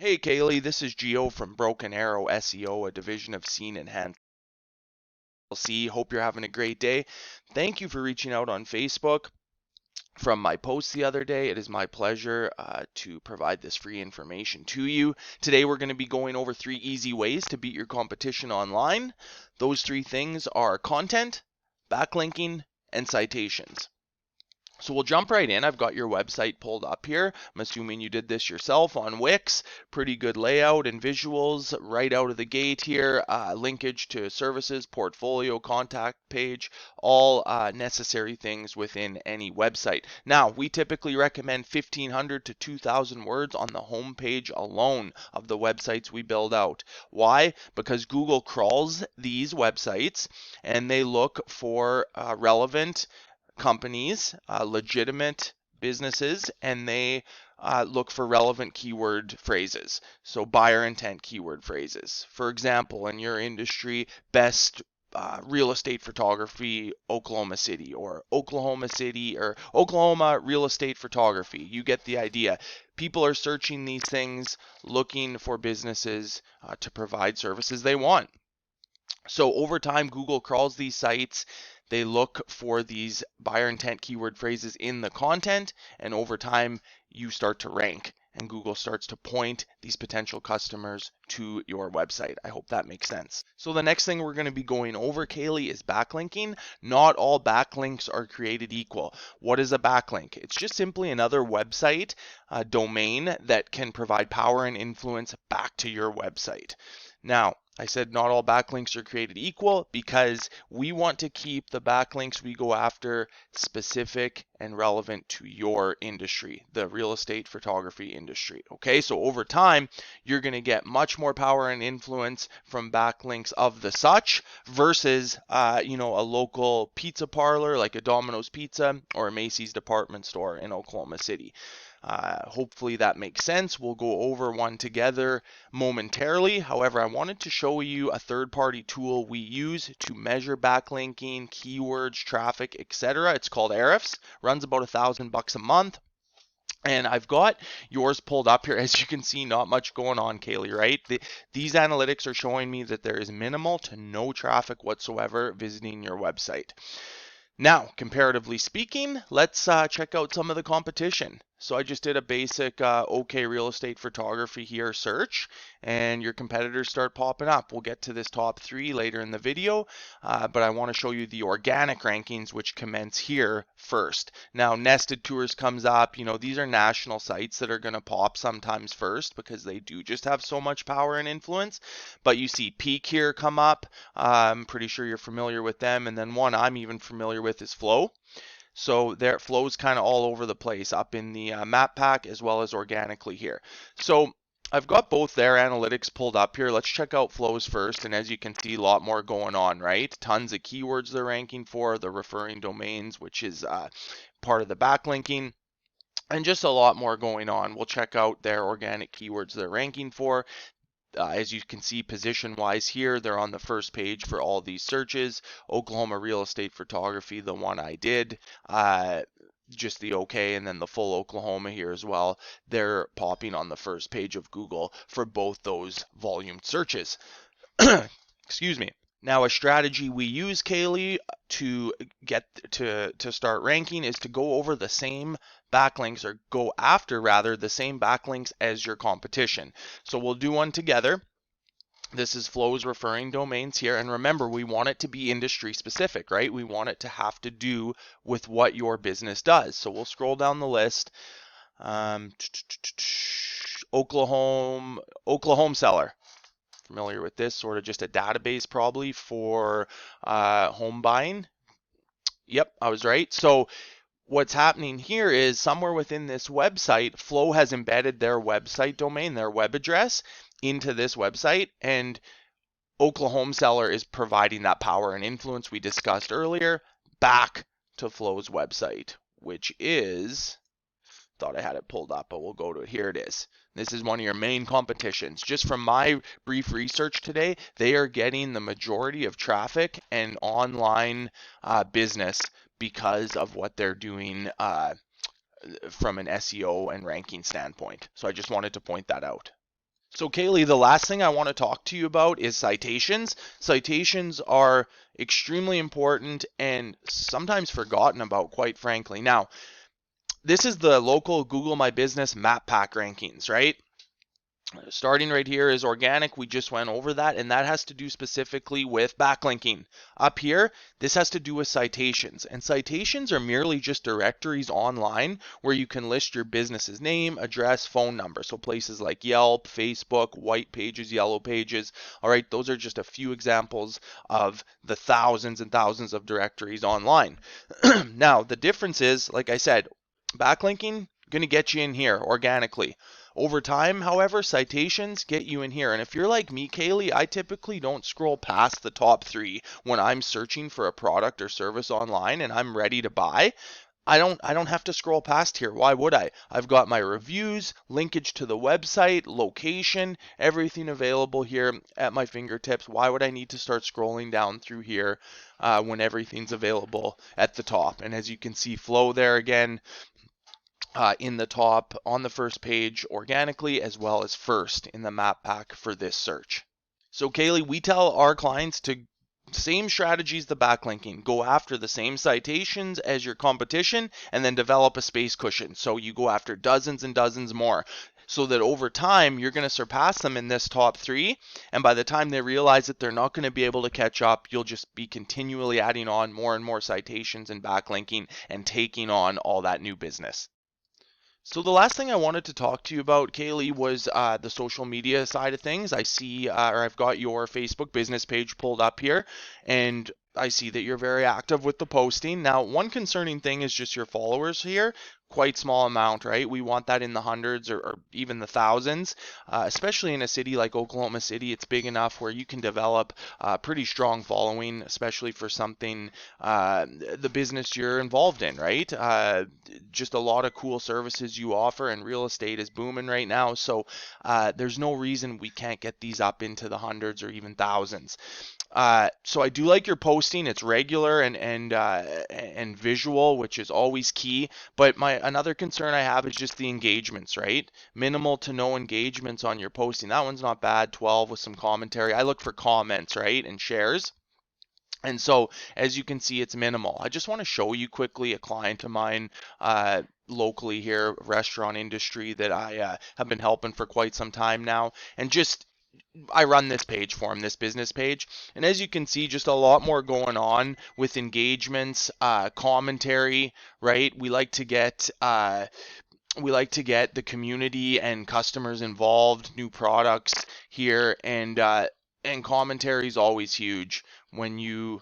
Hey Kaylee, this is Gio from Broken Arrow SEO, a division of Scene Enhance LLC. Hope you're having a great day. Thank you for reaching out on Facebook from my post the other day. It is my pleasure to provide this free information to you. Today we're going to be going over 3 easy ways to beat your competition online. Those 3 things are content, backlinking, and citations. So we'll jump right in. I've got your website pulled up here. I'm assuming you did this yourself on Wix. Pretty good layout and visuals right out of the gate here. Linkage to services, portfolio, contact page, all necessary things within any website. Now, we typically recommend 1,500 to 2,000 words on the home page alone of the websites we build out. Why? Because Google crawls these websites and they look for relevant companies, legitimate businesses, and they look for relevant keyword phrases. So buyer intent keyword phrases. For example, in your industry, best real estate photography, Oklahoma City, or Oklahoma City, or Oklahoma real estate photography. You get the idea. People are searching these things, looking for businesses to provide services they want. So over time, Google crawls these sites. They look for these buyer intent keyword phrases in the content, and over time, you start to rank, and Google starts to point these potential customers to your website. I hope that makes sense. So the next thing we're going to be going over, Kaylee, is backlinking. Not all backlinks are created equal. What is a backlink? It's just simply another website domain that can provide power and influence back to your website. Now, I said not all backlinks are created equal because we want to keep the backlinks we go after specific and relevant to your industry, the real estate photography industry. Okay, so over time, you're going to get much more power and influence from backlinks of the such versus, a local pizza parlor like a Domino's Pizza or a Macy's department store in Oklahoma City. Hopefully that makes sense. We'll go over one together momentarily. However, I wanted to show you a third-party tool we use to measure backlinking, keywords, traffic, etc. It's called Ahrefs. Runs about $1,000 a month. And I've got yours pulled up here. As you can see, not much going on, Kaylee, right? These analytics are showing me that there is minimal to no traffic whatsoever visiting your website. Now, comparatively speaking, let's check out some of the competition. So I just did a basic OK real estate photography here search, and your competitors start popping up. We'll get to this top 3 later in the video, but I want to show you the organic rankings, which commence here first. Now, Nested Tours comes up. These are national sites that are going to pop sometimes first because they do just have so much power and influence. But you see Peak here come up. I'm pretty sure you're familiar with them. And then one I'm even familiar with is Flow. So there, Flow's kind of all over the place up in the map pack as well as organically here. So I've got both their analytics pulled up here. Let's check out Flow's first. And as you can see, a lot more going on, right? Tons of keywords they're ranking for, the referring domains, which is part of the backlinking. And just a lot more going on. We'll check out their organic keywords they're ranking for. As you can see, position-wise here, they're on the first page for all these searches. Oklahoma real estate photography, the one I did, just the OK, and then the full Oklahoma here as well. They're popping on the first page of Google for both those volume searches. Excuse me. Now, a strategy we use, Kaylee, to get to start ranking is to go over the same backlinks, or go after rather the same backlinks as your competition. So we'll do one together. This is Flow's referring domains here, and remember, we want it to be industry specific, right? We want it to have to do with what your business does. So we'll scroll down the list. Oklahoma seller. Familiar with this, sort of just a database probably for home buying. Yep, I was right. So what's happening here is somewhere within this website, Flow has embedded their website domain, their web address, into this website, and Oklahoma seller is providing that power and influence we discussed earlier back to Flow's website, which is, thought I had it pulled up, but we'll go to it. Here it is. This is one of your main competitions. Just from my brief research today, they are getting the majority of traffic and online business because of what they're doing from an SEO and ranking standpoint. So I just wanted to point that out. So Kaylee, the last thing I want to talk to you about is citations. Citations are extremely important and sometimes forgotten about, quite frankly. Now, this is the local Google My Business map pack rankings, right? Starting right here is organic. We just went over that, and that has to do specifically with backlinking. Up here, this has to do with citations, and citations are merely just directories online where you can list your business's name, address, phone number. So places like Yelp, Facebook, White Pages, Yellow Pages. All right, those are just a few examples of the thousands and thousands of directories online. Now, the difference is, like I said, backlinking going to get you in here organically. Over time, however, citations get you in here. And if you're like me, Kaylee, I typically don't scroll past the top 3 when I'm searching for a product or service online and I'm ready to buy. I don't have to scroll past here. Why would I? I've got my reviews, linkage to the website, location, everything available here at my fingertips. Why would I need to start scrolling down through here when everything's available at the top? And as you can see, flow there again, in the top on the first page organically, as well as first in the map pack for this search. So Kaylee, we tell our clients to same strategies, the backlinking, go after the same citations as your competition and then develop a space cushion. So you go after dozens and dozens more so that over time you're going to surpass them in this top 3, and by the time they realize that they're not going to be able to catch up, you'll just be continually adding on more and more citations and backlinking and taking on all that new business. So the last thing I wanted to talk to you about, Kaylee, was the social media side of things. I see, or I've got your Facebook business page pulled up here, and I see that you're very active with the posting. Now, one concerning thing is just your followers here. Quite small amount, right? We want that in the hundreds or even the thousands, especially in a city like Oklahoma City. It's big enough where you can develop a pretty strong following, especially for something, the business you're involved in, right? Just a lot of cool services you offer, and real estate is booming right now. So there's no reason we can't get these up into the hundreds or even thousands. So I do like your posting. It's regular and visual, which is always key. But my another concern I have is just the engagements, right? Minimal to no engagements on your posting. That one's not bad. 12 with some commentary. I look for comments, right, and shares. And so, as you can see, it's minimal. I just want to show you quickly a client of mine locally here, restaurant industry that I have been helping for quite some time now. And just I run this page for him, this business page, and as you can see, just a lot more going on with engagements, commentary, right? We like to get the community and customers involved, new products here, and commentary is always huge when you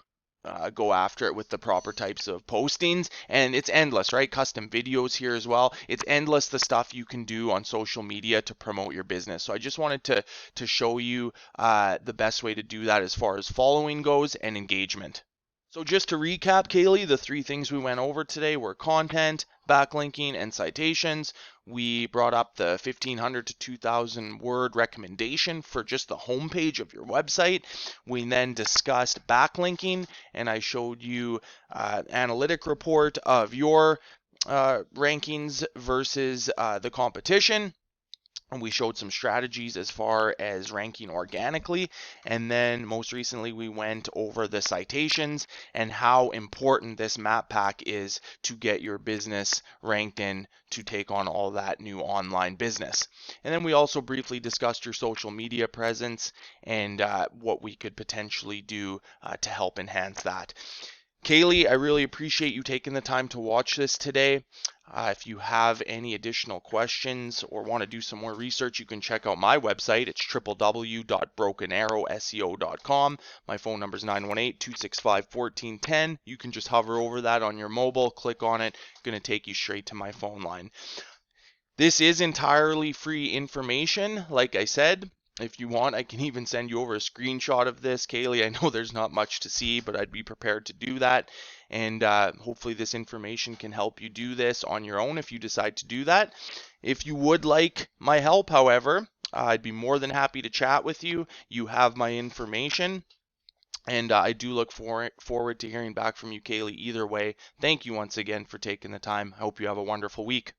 go after it with the proper types of postings. And it's endless, right? Custom videos here as well. It's endless the stuff you can do on social media to promote your business. So I just wanted to show you the best way to do that as far as following goes and engagement. So just to recap, Kaylee, the 3 things we went over today were content, backlinking, and citations. We brought up the 1,500 to 2,000 word recommendation for just the homepage of your website. We then discussed backlinking, and I showed you analytic report of your rankings versus the competition. And we showed some strategies as far as ranking organically. And then most recently, we went over the citations and how important this map pack is to get your business ranked in to take on all that new online business. And then we also briefly discussed your social media presence and what we could potentially do to help enhance that. Kaylee, I really appreciate you taking the time to watch this today. If you have any additional questions or want to do some more research, you can check out my website. It's www.brokenarrowseo.com. My phone number is 918-265-1410. You can just hover over that on your mobile, click on it. It's going to take you straight to my phone line. This is entirely free information, like I said. If you want, I can even send you over a screenshot of this, Kaylee. I know there's not much to see, but I'd be prepared to do that. And hopefully this information can help you do this on your own if you decide to do that. If you would like my help, however, I'd be more than happy to chat with you. You have my information. And I do look forward to hearing back from you, Kaylee, either way. Thank you once again for taking the time. I hope you have a wonderful week.